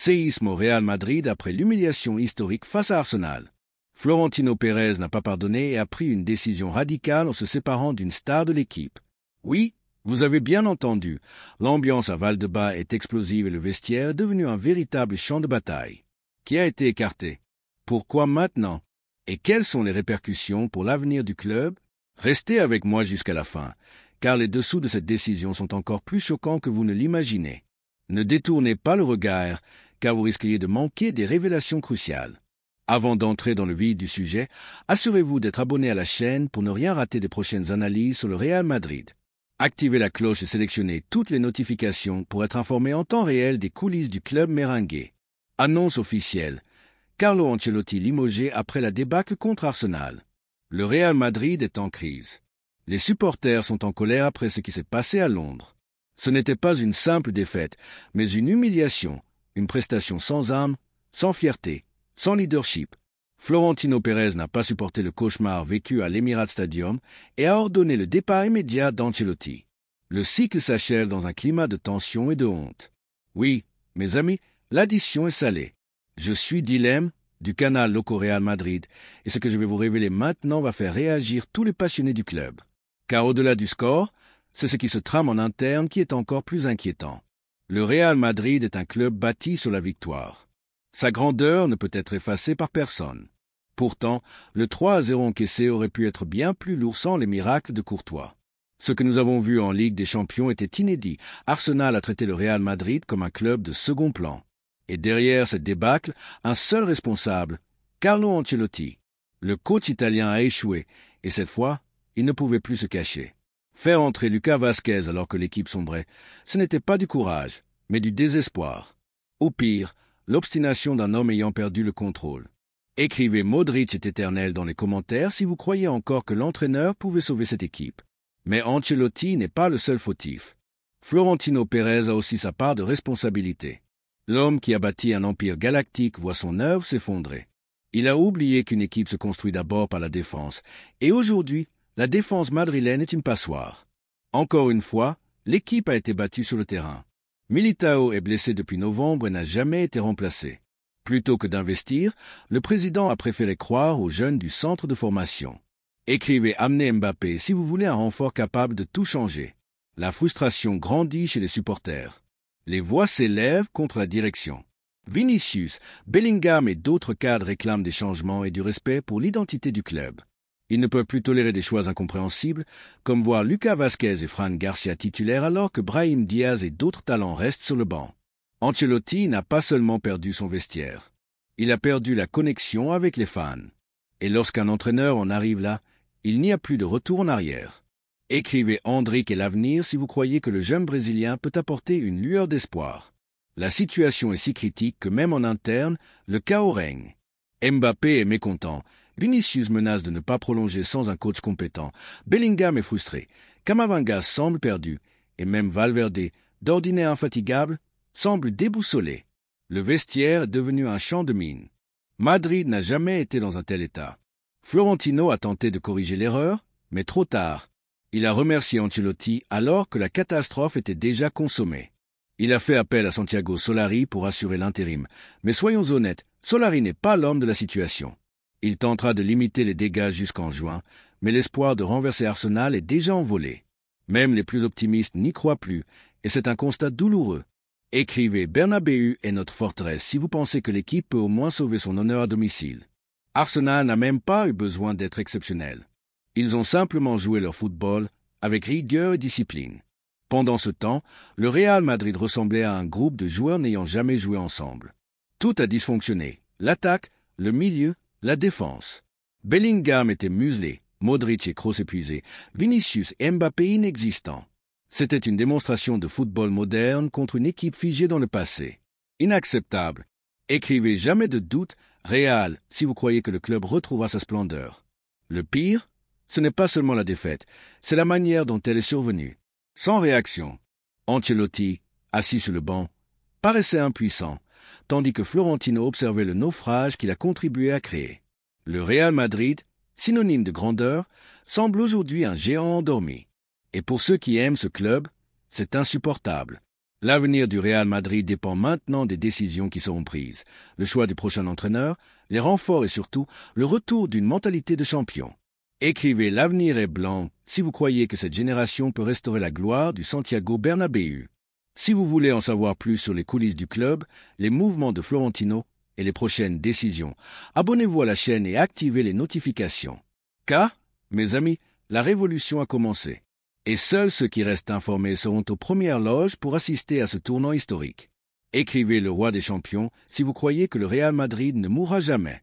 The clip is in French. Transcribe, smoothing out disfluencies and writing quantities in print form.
Séisme au Real Madrid après l'humiliation historique face à Arsenal. Florentino Pérez n'a pas pardonné et a pris une décision radicale en se séparant d'une star de l'équipe. Oui, vous avez bien entendu, l'ambiance à Valdebebas est explosive et le vestiaire est devenu un véritable champ de bataille. Qui a été écarté? Pourquoi maintenant? Et quelles sont les répercussions pour l'avenir du club? Restez avec moi jusqu'à la fin, car les dessous de cette décision sont encore plus choquants que vous ne l'imaginez. Ne détournez pas le regard, car vous risqueriez de manquer des révélations cruciales. Avant d'entrer dans le vif du sujet, assurez-vous d'être abonné à la chaîne pour ne rien rater des prochaines analyses sur le Real Madrid. Activez la cloche et sélectionnez toutes les notifications pour être informé en temps réel des coulisses du club merengue. Annonce officielle. Carlo Ancelotti limogé après la débâcle contre Arsenal. Le Real Madrid est en crise. Les supporters sont en colère après ce qui s'est passé à Londres. Ce n'était pas une simple défaite, mais une humiliation, une prestation sans âme, sans fierté, sans leadership. Florentino Pérez n'a pas supporté le cauchemar vécu à l'Emirates Stadium et a ordonné le départ immédiat d'Ancelotti. Le cycle s'achève dans un climat de tension et de honte. Oui, mes amis, l'addition est salée. Je suis Dilemme, du canal Loco Real Madrid, et ce que je vais vous révéler maintenant va faire réagir tous les passionnés du club. Car au-delà du score, c'est ce qui se trame en interne qui est encore plus inquiétant. Le Real Madrid est un club bâti sur la victoire. Sa grandeur ne peut être effacée par personne. Pourtant, le 3-0 encaissé aurait pu être bien plus lourd sans les miracles de Courtois. Ce que nous avons vu en Ligue des Champions était inédit. Arsenal a traité le Real Madrid comme un club de second plan. Et derrière cette débâcle, un seul responsable, Carlo Ancelotti. Le coach italien a échoué, et cette fois, il ne pouvait plus se cacher. Faire entrer Lucas Vazquez alors que l'équipe sombrait, ce n'était pas du courage, mais du désespoir. Au pire, l'obstination d'un homme ayant perdu le contrôle. Écrivez Modric est éternel dans les commentaires si vous croyez encore que l'entraîneur pouvait sauver cette équipe. Mais Ancelotti n'est pas le seul fautif. Florentino Pérez a aussi sa part de responsabilité. L'homme qui a bâti un empire galactique voit son œuvre s'effondrer. Il a oublié qu'une équipe se construit d'abord par la défense, et aujourd'hui, la défense madrilène est une passoire. Encore une fois, l'équipe a été battue sur le terrain. Militao est blessé depuis novembre et n'a jamais été remplacé. Plutôt que d'investir, le président a préféré croire aux jeunes du centre de formation. Écrivez amener Mbappé si vous voulez un renfort capable de tout changer. La frustration grandit chez les supporters. Les voix s'élèvent contre la direction. Vinicius, Bellingham et d'autres cadres réclament des changements et du respect pour l'identité du club. Ils ne peuvent plus tolérer des choix incompréhensibles, comme voir Lucas Vazquez et Fran Garcia titulaires alors que Brahim Diaz et d'autres talents restent sur le banc. Ancelotti n'a pas seulement perdu son vestiaire. Il a perdu la connexion avec les fans. Et lorsqu'un entraîneur en arrive là, il n'y a plus de retour en arrière. Écrivez Endrick et l'avenir si vous croyez que le jeune Brésilien peut apporter une lueur d'espoir. La situation est si critique que même en interne, le chaos règne. Mbappé est mécontent. Vinicius menace de ne pas prolonger sans un coach compétent. Bellingham est frustré. Camavinga semble perdu. Et même Valverde, d'ordinaire infatigable, semble déboussolé. Le vestiaire est devenu un champ de mines. Madrid n'a jamais été dans un tel état. Florentino a tenté de corriger l'erreur, mais trop tard. Il a remercié Ancelotti alors que la catastrophe était déjà consommée. Il a fait appel à Santiago Solari pour assurer l'intérim. Mais soyons honnêtes, Solari n'est pas l'homme de la situation. Il tentera de limiter les dégâts jusqu'en juin, mais l'espoir de renverser Arsenal est déjà envolé. Même les plus optimistes n'y croient plus, et c'est un constat douloureux. Écrivez Bernabéu est notre forteresse si vous pensez que l'équipe peut au moins sauver son honneur à domicile. Arsenal n'a même pas eu besoin d'être exceptionnel. Ils ont simplement joué leur football avec rigueur et discipline. Pendant ce temps, le Real Madrid ressemblait à un groupe de joueurs n'ayant jamais joué ensemble. Tout a dysfonctionné. L'attaque, le milieu, la défense. Bellingham était muselé, Modric et Kroos épuisés, Vinicius et Mbappé inexistants. C'était une démonstration de football moderne contre une équipe figée dans le passé. Inacceptable. Écrivez jamais de doute, Real, si vous croyez que le club retrouvera sa splendeur. Le pire, ce n'est pas seulement la défaite, c'est la manière dont elle est survenue. Sans réaction. Ancelotti, assis sur le banc, paraissait impuissant, tandis que Florentino observait le naufrage qu'il a contribué à créer. Le Real Madrid, synonyme de grandeur, semble aujourd'hui un géant endormi. Et pour ceux qui aiment ce club, c'est insupportable. L'avenir du Real Madrid dépend maintenant des décisions qui seront prises, le choix du prochain entraîneur, les renforts et surtout le retour d'une mentalité de champion. Écrivez "L'avenir est blanc" si vous croyez que cette génération peut restaurer la gloire du Santiago Bernabéu. Si vous voulez en savoir plus sur les coulisses du club, les mouvements de Florentino et les prochaines décisions, abonnez-vous à la chaîne et activez les notifications. Car, mes amis, la révolution a commencé. Et seuls ceux qui restent informés seront aux premières loges pour assister à ce tournant historique. Écrivez "Le roi des champions" si vous croyez que le Real Madrid ne mourra jamais.